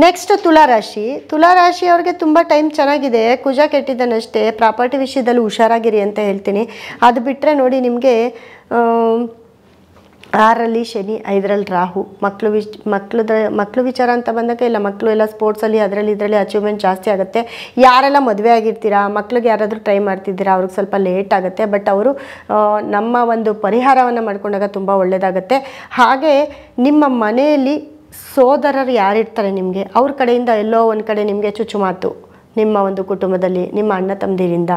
Next ತುಲಾರಾಶಿ ಅವ್ರಿಗೆ ತುಂಬ time ಚೆನ್ನಾಗಿದೆ. ಕುಜ ಕೆಟ್ಟಿದ್ದಾನಷ್ಟೇ, ಪ್ರಾಪರ್ಟಿ ವಿಷಯದಲ್ಲಿ ಹುಷಾರಾಗಿರಿ ಅಂತ ಹೇಳ್ತೀನಿ. ಅದು ಬಿಟ್ಟರೆ ನೋಡಿ ನಿಮಗೆ 6ರಲ್ಲಿ ಶನಿ, 5ರಲ್ಲಿ ರಾಹು. ಮಕ್ಕಳು ವಿಚಾರ ಅಂತ ಬಂದಾಗ ಇಲ್ಲ, ಮಕ್ಕಳು ಎಲ್ಲ ಸ್ಪೋರ್ಟ್ಸಲ್ಲಿ ಇದರಲ್ಲಿ ಅಚೀವ್ಮೆಂಟ್ ಜಾಸ್ತಿ ಆಗುತ್ತೆ. ಯಾರೆಲ್ಲ ಮದುವೆ ಆಗಿರ್ತೀರಾ, ಮಕ್ಳಿಗೆ ಯಾರಾದರೂ ಟ್ರೈ ಮಾಡ್ತಿದ್ದೀರಾ, ಅವ್ರಿಗೆ ಸ್ವಲ್ಪ ಲೇಟ್ ಆಗುತ್ತೆ. ಬಟ್ ಅವರು ನಮ್ಮ ಒಂದು ಪರಿಹಾರವನ್ನು ಮಾಡ್ಕೊಂಡಾಗ ತುಂಬ ಒಳ್ಳೆಯದಾಗುತ್ತೆ. ಹಾಗೆ ನಿಮ್ಮ ಮನೆಯಲ್ಲಿ ಸೋದರರು ಯಾರಿರ್ತಾರೆ ನಿಮಗೆ, ಅವ್ರ ಕಡೆಯಿಂದ ಎಲ್ಲೋ ಒಂದು ಕಡೆ ನಿಮಗೆ ಚುಚ್ಚುಮಾತು, ನಿಮ್ಮ ಒಂದು ಕುಟುಂಬದಲ್ಲಿ ನಿಮ್ಮ ಅಣ್ಣ ತಮ್ಮದಿರಿಂದ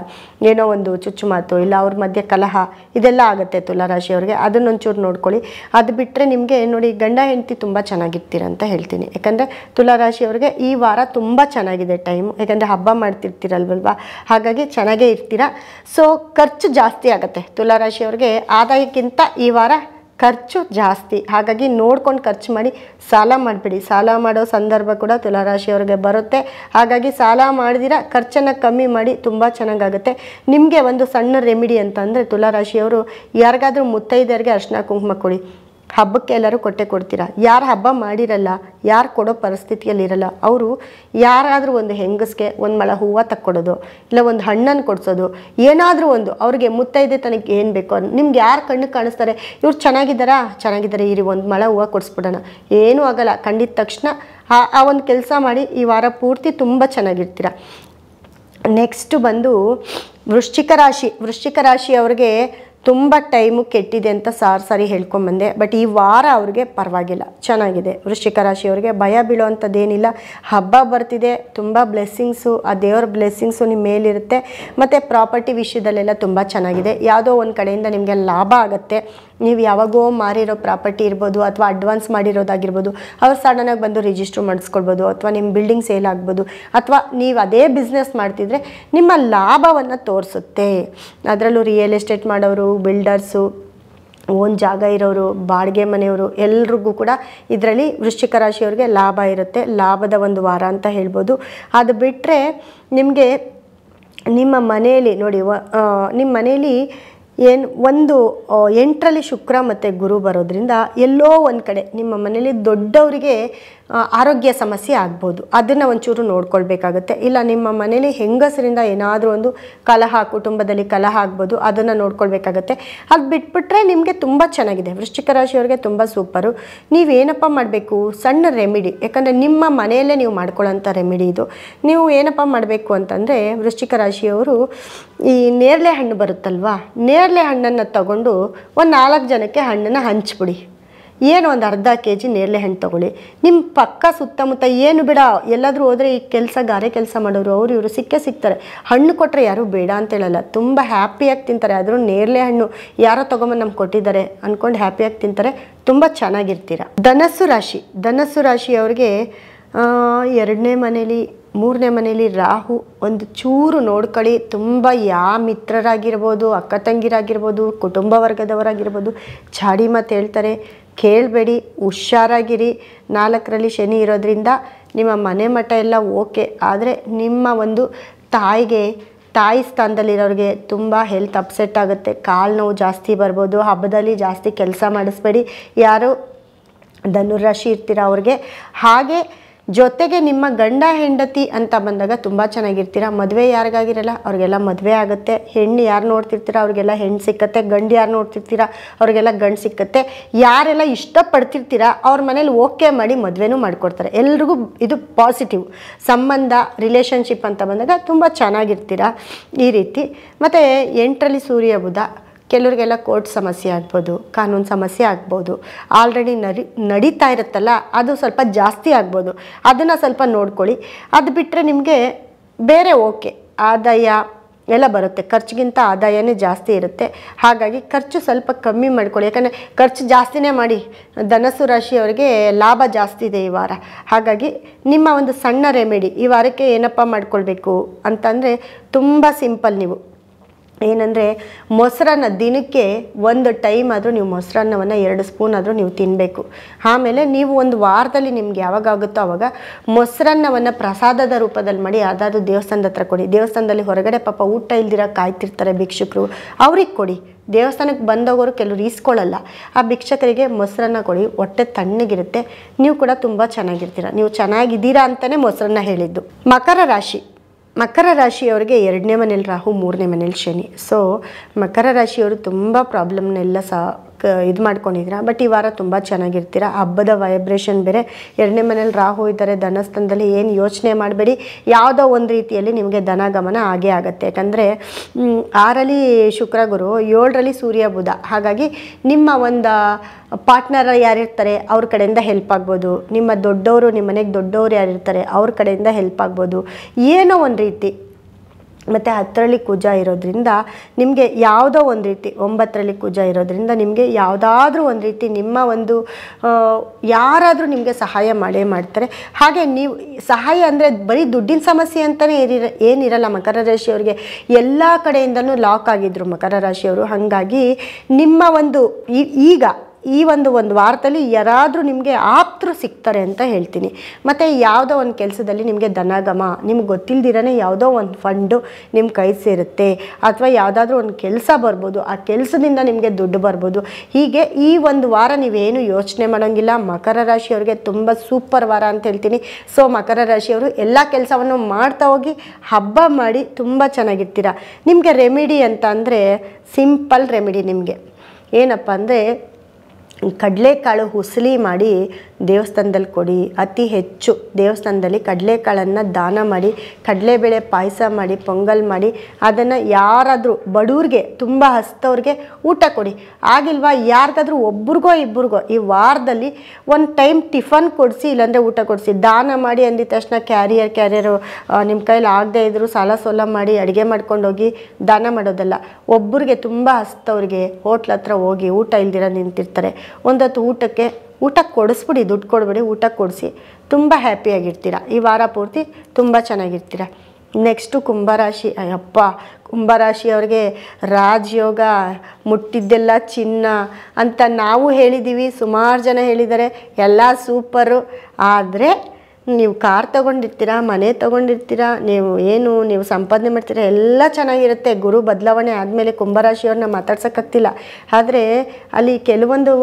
ಏನೋ ಒಂದು ಚುಚ್ಚುಮಾತು ಇಲ್ಲ ಅವ್ರ ಮಧ್ಯೆ ಕಲಹ ಇದೆಲ್ಲ ಆಗುತ್ತೆ ತುಲಾರಾಶಿಯವ್ರಿಗೆ. ಅದನ್ನೊಂಚೂರು ನೋಡ್ಕೊಳ್ಳಿ. ಅದು ಬಿಟ್ಟರೆ ನಿಮಗೆ ನೋಡಿ ಗಂಡ ಹೆಂಡತಿ ತುಂಬ ಚೆನ್ನಾಗಿರ್ತೀರ ಅಂತ ಹೇಳ್ತೀನಿ. ಯಾಕಂದರೆ ತುಲಾರಾಶಿಯವ್ರಿಗೆ ಈ ವಾರ ತುಂಬ ಚೆನ್ನಾಗಿದೆ ಟೈಮು. ಯಾಕಂದರೆ ಹಬ್ಬ ಮಾಡ್ತಿರ್ತೀರಲ್ವಲ್ವ, ಹಾಗಾಗಿ ಚೆನ್ನಾಗೇ ಇರ್ತೀರ. ಸೊ ಖರ್ಚು ಜಾಸ್ತಿ ಆಗುತ್ತೆ ತುಲಾರಾಶಿಯವ್ರಿಗೆ. ಆದಾಯಕ್ಕಿಂತ ಈ ವಾರ ಖರ್ಚು ಜಾಸ್ತಿ. ಹಾಗಾಗಿ ನೋಡ್ಕೊಂಡು ಖರ್ಚು ಮಾಡಿ, ಸಾಲ ಮಾಡಿಬಿಡಿ. ಸಾಲ ಮಾಡೋ ಸಂದರ್ಭ ಕೂಡ ತುಲಾರಾಶಿಯವ್ರಿಗೆ ಬರುತ್ತೆ. ಹಾಗಾಗಿ ಸಾಲ ಮಾಡಿದಿರ ಖರ್ಚನ್ನು ಕಮ್ಮಿ ಮಾಡಿ, ತುಂಬ ಚೆನ್ನಾಗಾಗುತ್ತೆ. ನಿಮಗೆ ಒಂದು ಸಣ್ಣ ರೆಮಿಡಿ ಅಂತಂದರೆ ತುಲಾರಾಶಿಯವರು ಯಾರಿಗಾದ್ರೂ ಮುತ್ತೈದೆಯರಿಗೆ ಅರಿಶಿನ ಕುಂಕುಮ ಕೊಡಿ. ಹಬ್ಬಕ್ಕೆ ಎಲ್ಲರೂ ಕೊಡ್ತೀರಾ. ಯಾರು ಹಬ್ಬ ಮಾಡಿರಲ್ಲ, ಯಾರು ಕೊಡೋ ಪರಿಸ್ಥಿತಿಯಲ್ಲಿರಲ್ಲ, ಅವರು ಯಾರಾದರೂ ಒಂದು ಹೆಂಗಸ್ಗೆ ಒಂದು ಮೊಳ ಹೂವು ತಕ್ಕೊಡೋದು ಇಲ್ಲ ಒಂದು ಹಣ್ಣನ್ನು ಕೊಡಿಸೋದು, ಏನಾದರೂ ಒಂದು ಅವ್ರಿಗೆ ಮುತ್ತೈದೆ ತನಗೆ ಏನು ಬೇಕೋ. ನಿಮ್ಗೆ ಯಾರು ಕಣ್ಣು ಕಾಣಿಸ್ತಾರೆ, ಇವ್ರು ಚೆನ್ನಾಗಿದ್ದಾರೆ ಇರಿ ಒಂದು ಮೊಳ ಹೂವು ಕೊಡಿಸ್ಬಿಡೋಣ, ಏನೂ ಆಗಲ್ಲ ಕಂಡಿದ ತಕ್ಷಣ ಆ ಒಂದು ಕೆಲಸ ಮಾಡಿ. ಈ ವಾರ ಪೂರ್ತಿ ತುಂಬ ಚೆನ್ನಾಗಿರ್ತೀರ. ನೆಕ್ಸ್ಟ್ ಬಂದು ವೃಶ್ಚಿಕ ರಾಶಿ ಅವ್ರಿಗೆ ತುಂಬ ಟೈಮು ಕೆಟ್ಟಿದೆ ಅಂತ ಸಾರಿ ಹೇಳ್ಕೊಂಬಂದೆ. ಬಟ್ ಈ ವಾರ ಅವ್ರಿಗೆ ಪರವಾಗಿಲ್ಲ, ಚೆನ್ನಾಗಿದೆ. ವೃಶ್ಚಿಕ ರಾಶಿಯವ್ರಿಗೆ ಭಯ ಬೀಳೋವಂಥದ್ದೇನಿಲ್ಲ. ಹಬ್ಬ ಬರ್ತಿದೆ, ತುಂಬ ಬ್ಲೆಸ್ಸಿಂಗ್ಸು, ಆ ದೇವರ ಬ್ಲೆಸ್ಸಿಂಗ್ಸು ನಿಮ್ಮ ಮೇಲಿರುತ್ತೆ. ಮತ್ತು ಪ್ರಾಪರ್ಟಿ ವಿಷಯದಲ್ಲೆಲ್ಲ ತುಂಬ ಚೆನ್ನಾಗಿದೆ. ಯಾವುದೋ ಒಂದು ಕಡೆಯಿಂದ ನಿಮಗೆ ಲಾಭ ಆಗುತ್ತೆ. ನೀವು ಯಾವಾಗೋ ಮಾರಿರೋ ಪ್ರಾಪರ್ಟಿ ಇರ್ಬೋದು ಅಥವಾ ಅಡ್ವಾನ್ಸ್ ಮಾಡಿರೋದಾಗಿರ್ಬೋದು, ಅವ್ರು ಸಡನ್ನಾಗಿ ಬಂದು ರಿಜಿಸ್ಟ್ರ್ ಮಾಡಿಸ್ಕೊಳ್ಬೋದು. ಅಥವಾ ನಿಮ್ಮ ಬಿಲ್ಡಿಂಗ್ ಸೇಲ್ ಆಗ್ಬೋದು. ಅಥವಾ ನೀವು ಅದೇ ಬಿಸ್ನೆಸ್ ಮಾಡ್ತಿದ್ರೆ ನಿಮ್ಮ ಲಾಭವನ್ನು ತೋರಿಸುತ್ತೆ. ಅದರಲ್ಲೂ ರಿಯಲ್ ಎಸ್ಟೇಟ್ ಮಾಡೋರು, ಬಿಲ್ಡರ್ಸು, ಓನ್ ಜಾಗ ಇರೋರು, ಬಾಡಿಗೆ ಮನೆಯವರು ಎಲ್ರಿಗೂ ಕೂಡ ಇದರಲ್ಲಿ ವೃಶ್ಚಿಕ ರಾಶಿಯವ್ರಿಗೆ ಲಾಭ ಇರುತ್ತೆ. ಲಾಭದ ಒಂದು ವಾರ ಅಂತ ಹೇಳ್ಬೋದು. ಅದು ಬಿಟ್ಟರೆ ನಿಮಗೆ ನಿಮ್ಮ ಮನೆಯಲ್ಲಿ ನೋಡಿ, ನಿಮ್ಮ ಮನೆಯಲ್ಲಿ ಒಂದು 8ರಲ್ಲಿ ಶುಕ್ರ ಮತ್ತು ಗುರು ಬರೋದ್ರಿಂದ ಎಲ್ಲೋ ಒಂದು ಕಡೆ ನಿಮ್ಮ ಮನೇಲಿ ದೊಡ್ಡವರಿಗೆ ಆರೋಗ್ಯ ಸಮಸ್ಯೆ ಆಗ್ಬೋದು. ಅದನ್ನು ಒಂಚೂರು ನೋಡ್ಕೊಳ್ಬೇಕಾಗುತ್ತೆ. ಇಲ್ಲ ನಿಮ್ಮ ಮನೇಲಿ ಹೆಂಗಸರಿಂದ ಏನಾದರೂ ಒಂದು ಕುಟುಂಬದಲ್ಲಿ ಕಲಹ ಆಗ್ಬೋದು, ಅದನ್ನು ನೋಡ್ಕೊಳ್ಬೇಕಾಗತ್ತೆ. ಅದು ಬಿಟ್ಬಿಟ್ರೆ ನಿಮಗೆ ತುಂಬ ಚೆನ್ನಾಗಿದೆ. ವೃಶ್ಚಿಕ ರಾಶಿಯವ್ರಿಗೆ ತುಂಬ ಸೂಪರು. ನೀವೇನಪ್ಪ ಮಾಡಬೇಕು, ಸಣ್ಣ ರೆಮಿಡಿ, ಯಾಕಂದರೆ ನಿಮ್ಮ ಮನೆಯಲ್ಲೇ ನೀವು ಮಾಡ್ಕೊಳ್ಳೋಂಥ ರೆಮಿಡಿ ಇದು. ನೀವು ಏನಪ್ಪ ಮಾಡಬೇಕು ಅಂತಂದರೆ, ವೃಶ್ಚಿಕ ರಾಶಿಯವರು ಈ ನೇರಳೆ ಹಣ್ಣು ಬರುತ್ತಲ್ವ, ನೇರಳೆ ಹಣ್ಣನ್ನು ತಗೊಂಡು ಒಂದು 4 ಜನಕ್ಕೆ ಹಣ್ಣನ್ನು ಹಂಚ್ಬಿಡಿ. ಏನು ಒಂದು ಅರ್ಧ kg ನೇರಳೆ ಹಣ್ಣು ತೊಗೊಳ್ಳಿ. ನಿಮ್ಮ ಪಕ್ಕ ಸುತ್ತಮುತ್ತ ಏನು ಬೇಡ, ಎಲ್ಲಾದರೂ ಹೋದರೆ ಈ ಗಾರೆ ಕೆಲಸ ಮಾಡೋರು ಅವರು ಇವರು ಸಿಗ್ತಾರೆ. ಹಣ್ಣು ಕೊಟ್ಟರೆ ಯಾರೂ ಬೇಡ ಅಂತ ಹೇಳಲ್ಲ, ತುಂಬ ಹ್ಯಾಪಿಯಾಗಿ ತಿಂತಾರೆ. ಆದರೂ ನೇರಳೆ ಹಣ್ಣು ಯಾರೋ ತೊಗೊಂಬಂದು ನಮ್ಗೆ ಕೊಟ್ಟಿದ್ದಾರೆ ಅಂದ್ಕೊಂಡು ಹ್ಯಾಪಿಯಾಗಿ ತಿಂತಾರೆ. ತುಂಬ ಚೆನ್ನಾಗಿರ್ತೀರ. ಧನಸ್ಸು ರಾಶಿಯವ್ರಿಗೆ 2ನೇ ಮನೇಲಿ 3ನೇ ಮನೇಲಿ ರಾಹು. ಒಂದು ಚೂರು ನೋಡ್ಕೊಳ್ಳಿ. ತುಂಬ ಮಿತ್ರರಾಗಿರ್ಬೋದು, ಅಕ್ಕ ತಂಗಿರಾಗಿರ್ಬೋದು, ಕುಟುಂಬ ವರ್ಗದವರಾಗಿರ್ಬೋದು ಚಾಡಿ ಮಾತು ಹೇಳ್ತಾರೆ, ಕೇಳಬೇಡಿ, ಹುಷಾರಾಗಿರಿ. 4ರಲ್ಲಿ ಶನಿ ಇರೋದ್ರಿಂದ ನಿಮ್ಮ ಮನೆ ಮಠ ಎಲ್ಲ ಓಕೆ. ಆದರೆ ನಿಮ್ಮ ಒಂದು ತಾಯಿ ಸ್ಥಾನದಲ್ಲಿರೋರಿಗೆ ತುಂಬ ಹೆಲ್ತ್ ಅಪ್ಸೆಟ್ ಆಗುತ್ತೆ. ಕಾಲು ನೋವು ಜಾಸ್ತಿ ಬರ್ಬೋದು. ಹಬ್ಬದಲ್ಲಿ ಜಾಸ್ತಿ ಕೆಲಸ ಮಾಡಿಸ್ಬೇಡಿ. ಯಾರು ಧನುರಾಶಿ ಇರ್ತೀರ ಅವ್ರಿಗೆ. ಹಾಗೆ ಜೊತೆಗೆ ನಿಮ್ಮ ಗಂಡ ಹೆಂಡತಿ ಅಂತ ಬಂದಾಗ ತುಂಬ ಚೆನ್ನಾಗಿರ್ತೀರ. ಮದುವೆ ಯಾರಿಗಾಗಿರಲ್ಲ ಅವ್ರಿಗೆಲ್ಲ ಮದುವೆ ಆಗುತ್ತೆ. ಹೆಣ್ಣು ಯಾರು ನೋಡ್ತಿರ್ತೀರ ಅವ್ರಿಗೆಲ್ಲ ಹೆಣ್ಣು ಸಿಕ್ಕತ್ತೆ. ಗಂಡು ಯಾರು ನೋಡ್ತಿರ್ತೀರ ಅವ್ರಿಗೆಲ್ಲ ಗಂಡು ಸಿಕ್ಕತ್ತೆ. ಯಾರೆಲ್ಲ ಇಷ್ಟಪಡ್ತಿರ್ತೀರ ಅವ್ರ ಮನೇಲಿ ಓಕೆ ಮಾಡಿ ಮದುವೆನೂ ಮಾಡಿಕೊಡ್ತಾರೆ. ಎಲ್ರಿಗೂ ಇದು ಪಾಸಿಟಿವ್ ಸಂಬಂಧ, ರಿಲೇಷನ್ಶಿಪ್ ಅಂತ ಬಂದಾಗ ತುಂಬ ಚೆನ್ನಾಗಿರ್ತೀರ ಈ ರೀತಿ. ಮತ್ತು 8ರಲ್ಲಿ ಸೂರ್ಯ ಬುಧ. ಕೆಲವರಿಗೆಲ್ಲ ಕೋರ್ಟ್ ಸಮಸ್ಯೆ ಆಗ್ಬೋದು, ಕಾನೂನು ಸಮಸ್ಯೆ ಆಗ್ಬೋದು. ಆಲ್ರೆಡಿ ನಡೀತಾ ಇರುತ್ತಲ್ಲ, ಅದು ಸ್ವಲ್ಪ ಜಾಸ್ತಿ ಆಗ್ಬೋದು. ಅದನ್ನು ಸ್ವಲ್ಪ ನೋಡ್ಕೊಳ್ಳಿ. ಅದು ಬಿಟ್ಟರೆ ನಿಮಗೆ ಬೇರೆ ಓಕೆ, ಆದಾಯ ಎಲ್ಲ ಬರುತ್ತೆ. ಖರ್ಚಿಗಿಂತ ಆದಾಯನೇ ಜಾಸ್ತಿ ಇರುತ್ತೆ. ಹಾಗಾಗಿ ಖರ್ಚು ಸ್ವಲ್ಪ ಕಮ್ಮಿ ಮಾಡ್ಕೊಳ್ಳಿ. ಯಾಕಂದರೆ ಖರ್ಚು ಜಾಸ್ತಿನೇ ಮಾಡಿ. ಧನಸ್ಸು ರಾಶಿಯವರಿಗೆ ಲಾಭ ಜಾಸ್ತಿ ಇದೆ ಈ ವಾರ. ಹಾಗಾಗಿ ನಿಮ್ಮ ಒಂದು ಸಣ್ಣ ರೆಮಿಡಿ ಈ ವಾರಕ್ಕೆ ಏನಪ್ಪ ಮಾಡ್ಕೊಳ್ಬೇಕು ಅಂತಂದರೆ ತುಂಬ ಸಿಂಪಲ್. ನೀವು ಏನಂದರೆ ಮೊಸರನ್ನ ದಿನಕ್ಕೆ ಒಂದು ಟೈಮ್ ಆದರೂ ನೀವು ಮೊಸರನ್ನವನ್ನು 2 ಸ್ಪೂನ್ ಆದರೂ ನೀವು ತಿನ್ನಬೇಕು. ಆಮೇಲೆ ನೀವು ಒಂದು ವಾರದಲ್ಲಿ ನಿಮ್ಗೆ ಯಾವಾಗುತ್ತೋ ಆವಾಗ ಮೊಸರನ್ನವನ್ನು ಪ್ರಸಾದದ ರೂಪದಲ್ಲಿ ಮಾಡಿ ಯಾವುದಾದ್ರೂ ದೇವಸ್ಥಾನದ ಹತ್ರ ಕೊಡಿ. ದೇವಸ್ಥಾನದಲ್ಲಿ ಹೊರಗಡೆ ಪಾಪ ಊಟ ಇಲ್ದಿರ ಕಾಯ್ತಿರ್ತಾರೆ ಭಿಕ್ಷುಕರು, ಅವ್ರಿಗೆ ಕೊಡಿ. ದೇವಸ್ಥಾನಕ್ಕೆ ಬಂದವರು ಕೆಲವರು ಈಸ್ಕೊಳ್ಳಲ್ಲ, ಆ ಭಿಕ್ಷಕರಿಗೆ ಮೊಸರನ್ನ ಕೊಡಿ. ಹೊಟ್ಟೆ ತಣ್ಣಗಿರುತ್ತೆ, ನೀವು ಕೂಡ ತುಂಬ ಚೆನ್ನಾಗಿರ್ತೀರ. ನೀವು ಚೆನ್ನಾಗಿದ್ದೀರಾ ಅಂತಲೇ ಮೊಸರನ್ನ ಹೇಳಿದ್ದು. ಮಕರ ರಾಶಿಯವರಿಗೆ 2ನೇ ಮನೇಲಿ ರಾಹು, 3ನೇ ಮನೇಲಿ ಶನಿ. ಸೊ ಮಕರ ರಾಶಿಯವರು ತುಂಬ ಪ್ರಾಬ್ಲಮ್ನೆಲ್ಲ ಇದು ಮಾಡ್ಕೊಂಡಿದ್ದೀರ. ಬಟ್ ಈ ವಾರ ತುಂಬ ಚೆನ್ನಾಗಿರ್ತೀರ. ಹಬ್ಬದ ವೈಬ್ರೇಷನ್ ಬೇರೆ, 2ನೇ ಮನೇಲಿ ರಾಹು ಇದ್ದಾರೆ ಧನಸ್ಥಾನದಲ್ಲಿ. ಏನು ಯೋಚನೆ ಮಾಡಬೇಡಿ, ಯಾವುದೋ ಒಂದು ರೀತಿಯಲ್ಲಿ ನಿಮಗೆ ಧನಗಮನ ಆಗೇ ಆಗುತ್ತೆ. ಯಾಕಂದರೆ 6ರಲ್ಲಿ ಶುಕ್ರ ಗುರು, 7ರಲ್ಲಿ ಸೂರ್ಯ ಬುಧ. ಹಾಗಾಗಿ ನಿಮ್ಮ ಒಂದು ಪಾರ್ಟ್ನರ್ ಯಾರಿರ್ತಾರೆ ಅವ್ರ ಕಡೆಯಿಂದ ಹೆಲ್ಪ್ ಆಗ್ಬೋದು. ನಿಮ್ಮ ದೊಡ್ಡವರು, ನಿಮ್ಮ ಮನೆಗೆ ದೊಡ್ಡವರು ಯಾರಿರ್ತಾರೆ ಅವ್ರ ಕಡೆಯಿಂದ ಹೆಲ್ಪ್ ಆಗ್ಬೋದು, ಏನೋ ಒಂದು ರೀತಿ. ಮತ್ತು 10ರಲ್ಲಿ ಕುಜ ಇರೋದ್ರಿಂದ ನಿಮಗೆ ಯಾವುದೋ ಒಂದು ರೀತಿ, 9ರಲ್ಲಿ ಕುಜ ಇರೋದ್ರಿಂದ ನಿಮಗೆ ಯಾವುದಾದ್ರೂ ಒಂದು ರೀತಿ ನಿಮ್ಮ ಒಂದು ಯಾರಾದರೂ ನಿಮಗೆ ಸಹಾಯ ಮಾಡೇ ಮಾಡ್ತಾರೆ. ಹಾಗೆ ನೀವು ಸಹಾಯ ಅಂದರೆ ಬರೀ ದುಡ್ಡಿನ ಸಮಸ್ಯೆ ಅಂತಲೇ ಏನಿರಲ್ಲ. ಮಕರ ರಾಶಿಯವರಿಗೆ ಎಲ್ಲ ಕಡೆಯಿಂದನೂ ಲಾಕ್ ಆಗಿದ್ರು ಮಕರ ರಾಶಿಯವರು. ಹಾಗಾಗಿ ನಿಮ್ಮ ಒಂದು ಈಗ ಈ ಒಂದು ವಾರದಲ್ಲಿ ಯಾರಾದರೂ ನಿಮಗೆ ಆಪ್ತರು ಸಿಗ್ತಾರೆ ಅಂತ ಹೇಳ್ತೀನಿ. ಮತ್ತು ಯಾವುದೋ ಒಂದು ಕೆಲಸದಲ್ಲಿ ನಿಮಗೆ ಧನಗಮ, ನಿಮ್ಗೆ ಗೊತ್ತಿಲ್ದಿರೇ ಯಾವುದೋ ಒಂದು ಫಂಡು ನಿಮ್ಮ ಕೈ ಸೇರುತ್ತೆ, ಅಥವಾ ಯಾವುದಾದ್ರೂ ಒಂದು ಕೆಲಸ ಬರ್ಬೋದು, ಆ ಕೆಲಸದಿಂದ ನಿಮಗೆ ದುಡ್ಡು ಬರ್ಬೋದು. ಹೀಗೆ ಈ ಒಂದು ವಾರ ನೀವೇನು ಯೋಚನೆ ಮಾಡೋಂಗಿಲ್ಲ. ಮಕರ ರಾಶಿಯವ್ರಿಗೆ ತುಂಬ ಸೂಪರ್ ವಾರ ಅಂತ ಹೇಳ್ತೀನಿ. ಸೊ ಮಕರ ರಾಶಿಯವರು ಎಲ್ಲ ಕೆಲಸವನ್ನು ಮಾಡ್ತಾ ಹೋಗಿ ಹಬ್ಬ ಮಾಡಿ ತುಂಬ ಚೆನ್ನಾಗಿರ್ತೀರ. ನಿಮಗೆ ರೆಮಿಡಿ ಅಂತ ಅಂದರೆ ಸಿಂಪಲ್ ರೆಮಿಡಿ. ನಿಮಗೆ ಏನಪ್ಪ ಅಂದರೆ ಕಡಲೆಕಾಳು ಹುಸಲಿ ಮಾಡಿ ದೇವಸ್ಥಾನದಲ್ಲಿ ಕೊಡಿ. ಅತಿ ಹೆಚ್ಚು ದೇವಸ್ಥಾನದಲ್ಲಿ ಕಡಲೆಕಾಳನ್ನು ದಾನ ಮಾಡಿ, ಕಡಲೆಬೇಳೆ ಪಾಯಸ ಮಾಡಿ, ಪೊಂಗಲ್ ಮಾಡಿ ಅದನ್ನು ಯಾರಾದರೂ ಬಡವ್ರಿಗೆ, ತುಂಬ ಹಸ್ತವ್ರಿಗೆ ಊಟ ಕೊಡಿ. ಆಗಿಲ್ವಾ ಯಾರಿಗಾದ್ರೂ ಒಬ್ರಿಗೋ ಇಬ್ಬರಿಗೋ ಈ ವಾರದಲ್ಲಿ ಒಂದು ಟೈಮ್ ಟಿಫನ್ ಕೊಡಿಸಿ, ಇಲ್ಲಾಂದರೆ ಊಟ ಕೊಡಿಸಿ. ದಾನ ಮಾಡಿ ಅಂದಿದ ತಕ್ಷಣ ಕ್ಯಾರಿಯರು ನಿಮ್ಮ ಕೈಲಿ ಆಗದೆ ಇದ್ದರೂ ಸಾಲ ಸೋಲ ಮಾಡಿ ಅಡುಗೆ ಮಾಡ್ಕೊಂಡು ಹೋಗಿ ದಾನ ಮಾಡೋದಲ್ಲ. ಒಬ್ಬರಿಗೆ ತುಂಬ ಹಸ್ತವ್ರಿಗೆ ಹೋಟ್ಲ ಹತ್ರ ಹೋಗಿ ಊಟ ಇಲ್ದಿರ ನಿಂತಿರ್ತಾರೆ, ಒಂದೊತ್ತು ಊಟ ಕೊಡಿಸ್ಬಿಡಿ, ದುಡ್ಡು ಕೊಡ್ಬೇಡಿ, ಊಟ ಕೊಡಿಸಿ. ತುಂಬ ಹ್ಯಾಪಿಯಾಗಿರ್ತೀರ. ಈ ವಾರ ಪೂರ್ತಿ ತುಂಬ ಚೆನ್ನಾಗಿರ್ತೀರ. ನೆಕ್ಸ್ಟು ಕುಂಭರಾಶಿ. ಅಯ್ಯಪ್ಪ, ಕುಂಭರಾಶಿಯವ್ರಿಗೆ ರಾಜಯೋಗ, ಮುಟ್ಟಿದ್ದೆಲ್ಲ ಚಿನ್ನ ಅಂತ ನಾವು ಹೇಳಿದ್ದೀವಿ, ಸುಮಾರು ಜನ ಹೇಳಿದ್ದಾರೆ, ಎಲ್ಲ ಸೂಪರು. ಆದರೆ ನೀವು ಕಾರ್ ತೊಗೊಂಡಿರ್ತೀರ, ಮನೆ ತೊಗೊಂಡಿರ್ತೀರ, ನೀವು ಸಂಪಾದನೆ ಮಾಡ್ತೀರ, ಎಲ್ಲ ಚೆನ್ನಾಗಿರುತ್ತೆ. ಗುರು ಬದಲಾವಣೆ ಆದಮೇಲೆ ಕುಂಭರಾಶಿಯವ್ರನ್ನ ಮಾತಾಡ್ಸೋಕ್ಕಾಗ್ತಿಲ್ಲ. ಆದರೆ ಅಲ್ಲಿ ಕೆಲವೊಂದು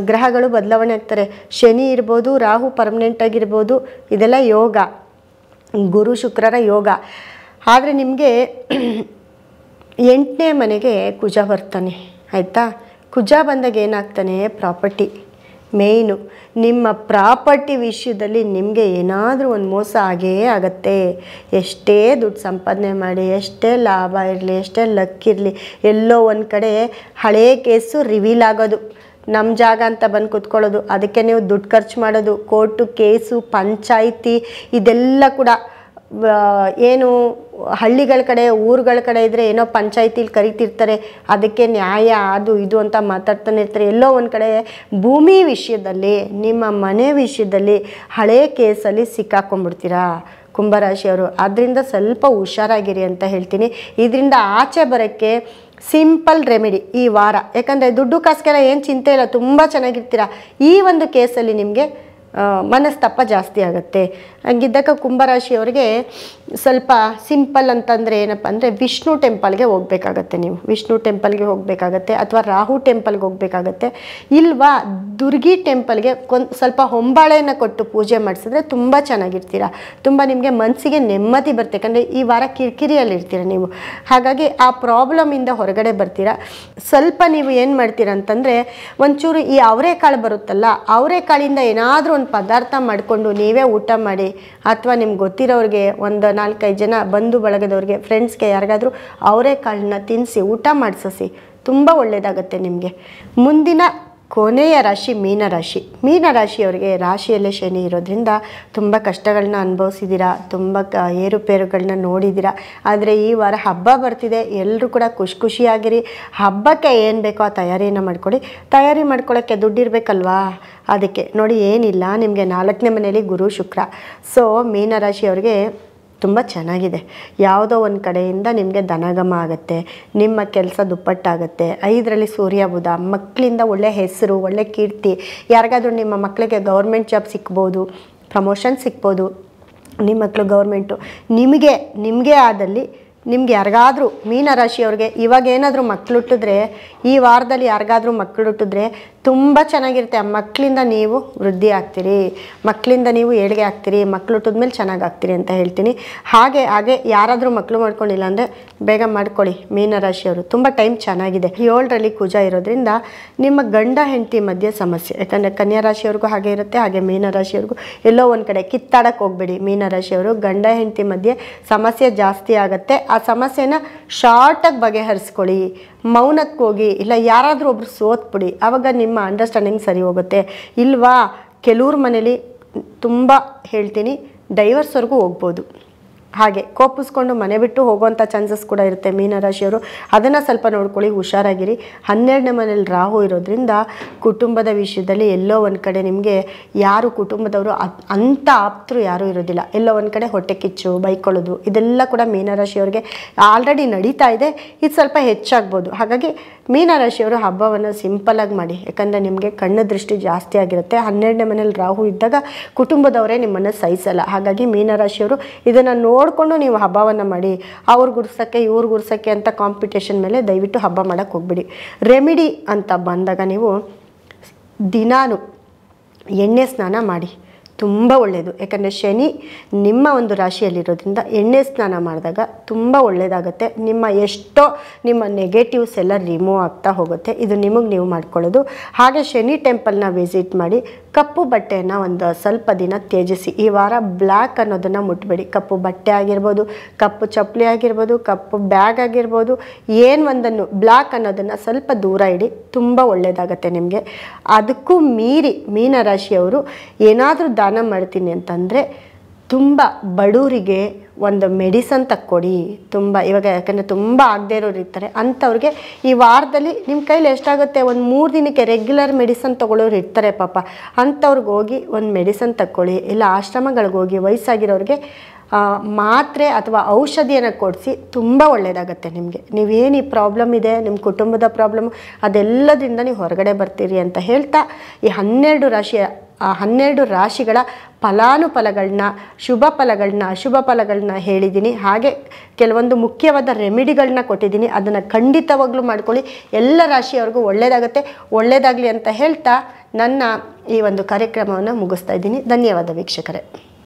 ಗ್ರಹಗಳು ಬದಲಾವಣೆ ಆಗ್ತಾರೆ. ಶನಿ ಇರ್ಬೋದು, ರಾಹು ಪರ್ಮನೆಂಟ್ ಆಗಿರ್ಬೋದು, ಇದೆಲ್ಲ ಯೋಗ, ಗುರು ಶುಕ್ರರ ಯೋಗ. ಆದರೆ ನಿಮಗೆ 8ನೇ ಮನೆಗೆ ಕುಜ ಬರ್ತಾನೆ, ಆಯಿತಾ? ಕುಜ ಬಂದಾಗ ಏನಾಗ್ತಾನೆ, ಪ್ರಾಪರ್ಟಿ ಮೇಯ್ನು. ನಿಮ್ಮ ಪ್ರಾಪರ್ಟಿ ವಿಷಯದಲ್ಲಿ ನಿಮಗೆ ಏನಾದರೂ ಒಂದು ಮೋಸ ಆಗೇ ಆಗುತ್ತೆ. ಎಷ್ಟೇ ದುಡ್ಡು ಸಂಪಾದನೆ ಮಾಡಿ, ಎಷ್ಟೇ ಲಾಭ ಇರಲಿ, ಎಷ್ಟೇ ಲಕ್ ಇರಲಿ, ಎಲ್ಲೋ ಒಂದು ಕಡೆ ಹಳೇ ಕೇಸು ರಿವೀಲ್ ಆಗೋದು, ನಮ್ಮ ಜಾಗ ಅಂತ ಬಂದು ಕೂತ್ಕೊಳ್ಳೋದು, ಅದಕ್ಕೆ ನೀವು ದುಡ್ಡು ಖರ್ಚು ಮಾಡೋದು, ಕೋರ್ಟು ಕೇಸು, ಪಂಚಾಯಿತಿ, ಇದೆಲ್ಲ ಕೂಡ ಏನು ಹಳ್ಳಿಗಳ ಕಡೆ, ಊರುಗಳ ಕಡೆ ಇದ್ದರೆ ಏನೋ ಪಂಚಾಯಿತಿಲಿ ಕರಿತಿರ್ತಾರೆ, ಅದಕ್ಕೆ ನ್ಯಾಯ ಅದು ಇದು ಅಂತ ಮಾತಾಡ್ತಾನೆ ಇರ್ತಾರೆ. ಎಲ್ಲೋ ಒಂದು ಕಡೆ ಭೂಮಿ ವಿಷಯದಲ್ಲಿ, ನಿಮ್ಮ ಮನೆ ವಿಷಯದಲ್ಲಿ ಹಳೇ ಕೇಸಲ್ಲಿ ಸಿಕ್ಕಾಕೊಂಡ್ಬಿಡ್ತೀರಾ ಕುಂಭರಾಶಿಯವರು. ಆದ್ದರಿಂದ ಸ್ವಲ್ಪ ಹುಷಾರಾಗಿರಿ ಅಂತ ಹೇಳ್ತೀನಿ. ಇದರಿಂದ ಆಚೆ ಬರೋಕ್ಕೆ ಸಿಂಪಲ್ ರೆಮಿಡಿ ಈ ವಾರ. ಯಾಕಂದರೆ ದುಡ್ಡು ಕಾಸಿಗೆಲ್ಲ ಏನು ಚಿಂತೆ ಇಲ್ಲ, ತುಂಬ ಚೆನ್ನಾಗಿರ್ತೀರ. ಈ ಒಂದು ಕೇಸಲ್ಲಿ ನಿಮಗೆ ಮನಸ್ತಾಪ ಜಾಸ್ತಿ ಆಗುತ್ತೆ. ಹಂಗಿದ್ದಾಗ ಕುಂಭರಾಶಿಯವರಿಗೆ ಸ್ವಲ್ಪ ಸಿಂಪಲ್ ಅಂತಂದರೆ ಏನಪ್ಪ ಅಂದರೆ ವಿಷ್ಣು ಟೆಂಪಲ್ಗೆ ಹೋಗಬೇಕಾಗತ್ತೆ. ನೀವು ವಿಷ್ಣು ಟೆಂಪಲ್ಗೆ ಹೋಗಬೇಕಾಗತ್ತೆ, ಅಥವಾ ರಾಹು ಟೆಂಪಲ್ಗೆ ಹೋಗಬೇಕಾಗತ್ತೆ. ಇಲ್ವಾ ದುರ್ಗಿ ಟೆಂಪಲ್ಗೆ ಸ್ವಲ್ಪ ಹೊಂಬಾಳೆಯನ್ನು ಕೊಟ್ಟು ಪೂಜೆ ಮಾಡಿಸಿದ್ರೆ ತುಂಬ ಚೆನ್ನಾಗಿರ್ತೀರ. ತುಂಬ ನಿಮಗೆ ಮನಸ್ಸಿಗೆ ನೆಮ್ಮದಿ ಬರುತ್ತೆ. ಯಾಕಂದರೆ ಈ ವಾರ ಕಿರಿಕಿರಿಯಲ್ಲಿರ್ತೀರ ನೀವು. ಹಾಗಾಗಿ ಆ ಪ್ರಾಬ್ಲಮಿಂದ ಹೊರಗಡೆ ಬರ್ತೀರಾ. ಸ್ವಲ್ಪ ನೀವು ಏನು ಮಾಡ್ತೀರ ಅಂತಂದರೆ, ಒಂಚೂರು ಈ ಅವರೆಕಾಳು ಬರುತ್ತಲ್ಲ, ಅವರೆಕಾಳಿಂದ ಏನಾದರೂ ಒಂದು ಪದಾರ್ಥ ಮಾಡಿಕೊಂಡು ನೀವೇ ಊಟ ಮಾಡಿ, ಅಥವಾ ನಿಮ್ಗೆ ಗೊತ್ತಿರೋರಿಗೆ ಒಂದು 4-5 ಜನ ಬಂಧು ಬಳಗದವ್ರಿಗೆ, ಫ್ರೆಂಡ್ಸ್ಗೆ ಯಾರಿಗಾದರೂ ಅವರೆಕಾಳನ್ನ ತಿನ್ನಿಸಿ ಊಟ ಮಾಡಿಸಿ, ತುಂಬ ಒಳ್ಳೆಯದಾಗುತ್ತೆ ನಿಮಗೆ. ಮುಂದಿನ ಕೊನೆಯ ರಾಶಿ ಮೀನರಾಶಿಯವರಿಗೆ ರಾಶಿಯಲ್ಲೇ ಶನಿ ಇರೋದ್ರಿಂದ ತುಂಬ ಕಷ್ಟಗಳನ್ನ ಅನುಭವಿಸಿದ್ದೀರಾ, ತುಂಬ ಏರುಪೇರುಗಳನ್ನ ನೋಡಿದ್ದೀರಾ. ಆದರೆ ಈ ವಾರ ಹಬ್ಬ ಬರ್ತಿದೆ, ಎಲ್ಲರೂ ಕೂಡ ಖುಷಿಯಾಗಿರಿ. ಹಬ್ಬಕ್ಕೆ ಏನು ಬೇಕೋ ಆ ತಯಾರಿಯನ್ನು ಮಾಡ್ಕೊಳ್ಳಿ. ತಯಾರಿ ಮಾಡ್ಕೊಳ್ಳೋಕ್ಕೆ ದುಡ್ಡಿರಬೇಕಲ್ವಾ, ಅದಕ್ಕೆ ನೋಡಿ ಏನಿಲ್ಲ, ನಿಮಗೆ 4ನೇ ಮನೆಯಲ್ಲಿ ಗುರು ಶುಕ್ರ. ಸೊ ಮೀನರಾಶಿಯವರಿಗೆ ತುಂಬ ಚೆನ್ನಾಗಿದೆ. ಯಾವುದೋ ಒಂದು ಕಡೆಯಿಂದ ನಿಮಗೆ ಧನಗಮ ಆಗುತ್ತೆ, ನಿಮ್ಮ ಕೆಲಸ ದುಪ್ಪಟ್ಟಾಗುತ್ತೆ. 5ರಲ್ಲಿ ಸೂರ್ಯ ಬುಧ, ಮಕ್ಕಳಿಂದ ಒಳ್ಳೆ ಹೆಸರು, ಒಳ್ಳೆ ಕೀರ್ತಿ. ಯಾರಿಗಾದ್ರೂ ನಿಮ್ಮ ಮಕ್ಕಳಿಗೆ ಗೌರ್ಮೆಂಟ್ ಜಾಬ್ ಸಿಗ್ಬೋದು, ಪ್ರಮೋಷನ್ ಸಿಗ್ಬೋದು. ನಿಮ್ಮ ಮಕ್ಕಳು ಗೌರ್ಮೆಂಟು ನಿಮಗೆ ಆದಲ್ಲಿ ನಿಮ್ಗೆ ಯಾರಿಗಾದ್ರೂ ಮೀನರಾಶಿಯವ್ರಿಗೆ ಇವಾಗ ಏನಾದರೂ ಮಕ್ಕಳು ಹುಟ್ಟಿದ್ರೆ, ಈ ವಾರದಲ್ಲಿ ಯಾರಿಗಾದ್ರೂ ಮಕ್ಕಳು ಹುಟ್ಟಿದ್ರೆ ತುಂಬ ಚೆನ್ನಾಗಿರುತ್ತೆ. ಆ ಮಕ್ಕಳಿಂದ ನೀವು ವೃದ್ಧಿ ಆಗ್ತೀರಿ, ಮಕ್ಕಳಿಂದ ನೀವು ಏಳಿಗೆ ಆಗ್ತೀರಿ, ಮಕ್ಕಳು ಹುಟ್ಟಿದ್ಮೇಲೆ ಚೆನ್ನಾಗಿ ಆಗ್ತೀರಿ ಅಂತ ಹೇಳ್ತೀನಿ. ಹಾಗೆ ಯಾರಾದರೂ ಮಕ್ಕಳು ಮಾಡ್ಕೊಂಡಿಲ್ಲ ಅಂದರೆ ಬೇಗ ಮಾಡ್ಕೊಳ್ಳಿ ಮೀನರಾಶಿಯವರು. ತುಂಬ ಟೈಮ್ ಚೆನ್ನಾಗಿದೆ. 7ರಲ್ಲಿ ಕುಜ ಇರೋದ್ರಿಂದ ನಿಮ್ಮ ಗಂಡ ಹೆಂಡತಿ ಮಧ್ಯೆ ಸಮಸ್ಯೆ. ಯಾಕಂದರೆ ಕನ್ಯಾ ರಾಶಿಯವ್ರಿಗೂ ಹಾಗೆ ಇರುತ್ತೆ, ಹಾಗೆ ಮೀನರಾಶಿಯವ್ರಿಗೂ ಎಲ್ಲೋ ಒಂದು ಕಡೆ ಕಿತ್ತಾಡಕ್ಕೆ ಹೋಗಬೇಡಿ. ಮೀನರಾಶಿಯವರು ಗಂಡ ಹೆಂಡತಿ ಮಧ್ಯೆ ಸಮಸ್ಯೆ ಜಾಸ್ತಿ ಆಗುತ್ತೆ. ಆ ಸಮಸ್ಯೆನ ಶಾರ್ಟಾಗಿ ಬಗೆಹರಿಸ್ಕೊಳ್ಳಿ. ಮೌನಕ್ಕೆ ಹೋಗಿ, ಇಲ್ಲ ಯಾರಾದರೂ ಒಬ್ರು ಸೋತ್ಬಿಡಿ, ಆವಾಗ ನಿಮ್ಮ ಅಂಡರ್ಸ್ಟ್ಯಾಂಡಿಂಗ್ ಸರಿ ಹೋಗುತ್ತೆ. ಇಲ್ವಾ ಕೆಲವ್ರ ಮನೇಲಿ ತುಂಬ ಹೇಳ್ತೀನಿ ಡೈವರ್ಸ್ವರೆಗೂ ಹೋಗ್ಬೋದು. ಹಾಗೆ ಕೋಪಿಸ್ಕೊಂಡು ಮನೆ ಬಿಟ್ಟು ಹೋಗುವಂಥ ಚಾನ್ಸಸ್ ಕೂಡ ಇರುತ್ತೆ ಮೀನರಾಶಿಯವರು. ಅದನ್ನು ಸ್ವಲ್ಪ ನೋಡ್ಕೊಳ್ಳಿ, ಹುಷಾರಾಗಿರಿ. 12ನೇ ಮನೇಲಿ ರಾಹು ಇರೋದ್ರಿಂದ ಕುಟುಂಬದ ವಿಷಯದಲ್ಲಿ ಎಲ್ಲೋ ಒಂದು ಕಡೆ ನಿಮಗೆ ಯಾರು ಕುಟುಂಬದವರು ಅಂಥ ಆಪ್ತರು ಯಾರೂ ಇರೋದಿಲ್ಲ. ಎಲ್ಲೋ ಒಂದು ಕಡೆ ಹೊಟ್ಟೆ ಕಿಚ್ಚು, ಬೈಕೊಳ್ಳೋದು, ಇದೆಲ್ಲ ಕೂಡ ಮೀನರಾಶಿಯವ್ರಿಗೆ ಆಲ್ರೆಡಿ ನಡೀತಾ ಇದೆ. ಇದು ಸ್ವಲ್ಪ ಹೆಚ್ಚಾಗ್ಬೋದು. ಹಾಗಾಗಿ ಮೀನರಾಶಿಯವರು ಹಬ್ಬವನ್ನು ಸಿಂಪಲಾಗಿ ಮಾಡಿ. ಯಾಕಂದರೆ ನಿಮಗೆ ಕಣ್ಣು ದೃಷ್ಟಿ ಜಾಸ್ತಿ ಆಗಿರುತ್ತೆ. 12ನೇ ಮನೇಲಿ ರಾಹು ಇದ್ದಾಗ ಕುಟುಂಬದವರೇ ನಿಮ್ಮನ್ನು ಸಹಿಸಲ್ಲ. ಹಾಗಾಗಿ ಮೀನರಾಶಿಯವರು ಇದನ್ನು ನೋಡಿಕೊಂಡು ನೀವು ಹಬ್ಬವನ್ನು ಮಾಡಿ. ಅವ್ರು ಗುಡ್ಸೋಕ್ಕೆ ಇವ್ರು ಗುಡ್ಸೋಕ್ಕೆ ಅಂತ ಕಾಂಪಿಟೇಷನ್ ಮೇಲೆ ದಯವಿಟ್ಟು ಹಬ್ಬ ಮಾಡೋಕ್ಕೆ ಹೋಗ್ಬಿಡಿ. ರೆಮಿಡಿ ಅಂತ ಬಂದಾಗ ನೀವು ದಿನಾನು ಎಣ್ಣೆ ಸ್ನಾನ ಮಾಡಿ, ತುಂಬ ಒಳ್ಳೆಯದು. ಯಾಕಂದರೆ ಶನಿ ನಿಮ್ಮ ಒಂದು ರಾಶಿಯಲ್ಲಿರೋದ್ರಿಂದ ಎಣ್ಣೆ ಸ್ನಾನ ಮಾಡಿದಾಗ ತುಂಬ ಒಳ್ಳೆಯದಾಗುತ್ತೆ. ನಿಮ್ಮ ನೆಗೆಟಿವ್ಸ್ ಎಲ್ಲ ರಿಮೂವ್ ಆಗ್ತಾ ಹೋಗುತ್ತೆ. ಇದು ನಿಮಗೆ ನೀವು ಮಾಡ್ಕೊಳ್ಳೋದು. ಹಾಗೆ ಶನಿ ಟೆಂಪಲ್ನ ವಿಸಿಟ್ ಮಾಡಿ. ಕಪ್ಪು ಬಟ್ಟೆಯನ್ನು ಒಂದು ಸ್ವಲ್ಪ ದಿನ ತ್ಯಜಿಸಿ. ಈ ವಾರ ಬ್ಲ್ಯಾಕ್ ಅನ್ನೋದನ್ನು ಮುಟ್ಟಬೇಡಿ. ಕಪ್ಪು ಬಟ್ಟೆ ಆಗಿರ್ಬೋದು, ಕಪ್ಪು ಚಪ್ಪಲಿ ಆಗಿರ್ಬೋದು, ಕಪ್ಪು ಬ್ಯಾಗ್ ಆಗಿರ್ಬೋದು, ಏನು ಒಂದನ್ನು ಬ್ಲ್ಯಾಕ್ ಅನ್ನೋದನ್ನು ಸ್ವಲ್ಪ ದೂರ ಇಡಿ. ತುಂಬ ಒಳ್ಳೆಯದಾಗತ್ತೆ ನಿಮಗೆ. ಅದಕ್ಕೂ ಮೀರಿ ಮೀನರಾಶಿಯವರು ಏನಾದರೂ ದಾನ ಮಾಡ್ತೀನಿ ಅಂತಂದರೆ ತುಂಬ ಬಡವರಿಗೆ ಒಂದು ಮೆಡಿಸನ್ ತಕ್ಕೊಡಿ. ತುಂಬ ಇವಾಗ ಯಾಕಂದರೆ ತುಂಬ ಆಗದೇ ಇರೋರು ಇರ್ತಾರೆ, ಅಂಥವ್ರಿಗೆ ಈ ವಾರದಲ್ಲಿ ನಿಮ್ಮ ಕೈಲಿ ಎಷ್ಟಾಗುತ್ತೆ ಒಂದು 3 ದಿನಕ್ಕೆ ರೆಗ್ಯುಲರ್ ಮೆಡಿಸನ್ ತೊಗೊಳ್ಳೋರು ಇರ್ತಾರೆ ಪಾಪ. ಅಂಥವ್ರಿಗೆ ಹೋಗಿ ಒಂದು ಮೆಡಿಸನ್ ತಕ್ಕೊಳ್ಳಿ. ಇಲ್ಲ ಆಶ್ರಮಗಳಿಗೆ ಹೋಗಿ ವಯಸ್ಸಾಗಿರೋರಿಗೆ ಮಾತ್ರೆ ಅಥವಾ ಔಷಧಿಯನ್ನು ಕೊಡಿಸಿ. ತುಂಬ ಒಳ್ಳೆಯದಾಗತ್ತೆ ನಿಮಗೆ. ನೀವೇನು ಈ ಪ್ರಾಬ್ಲಮ್ ಇದೆ, ನಿಮ್ಮ ಕುಟುಂಬದ ಪ್ರಾಬ್ಲಮ್, ಅದೆಲ್ಲದಿಂದ ನೀವು ಹೊರಗಡೆ ಬರ್ತೀರಿ ಅಂತ ಹೇಳ್ತಾ ಈ 12 ರಾಶಿಗಳ ಫಲಾನುಫಲಗಳನ್ನ, ಶುಭ ಫಲಗಳನ್ನ, ಅಶುಭ ಫಲಗಳನ್ನ ಹೇಳಿದ್ದೀನಿ. ಹಾಗೆ ಕೆಲವೊಂದು ಮುಖ್ಯವಾದ ರೆಮಿಡಿಗಳನ್ನ ಕೊಟ್ಟಿದ್ದೀನಿ. ಅದನ್ನು ಖಂಡಿತವಾಗ್ಲೂ ಮಾಡ್ಕೊಳ್ಳಿ. ಎಲ್ಲ ರಾಶಿಯವ್ರಿಗೂ ಒಳ್ಳೆಯದಾಗಲಿ ಅಂತ ಹೇಳ್ತಾ ನನ್ನ ಈ ಒಂದು ಕಾರ್ಯಕ್ರಮವನ್ನು ಮುಗಿಸ್ತಾ ಇದ್ದೀನಿ. ಧನ್ಯವಾದ ವೀಕ್ಷಕರೇ.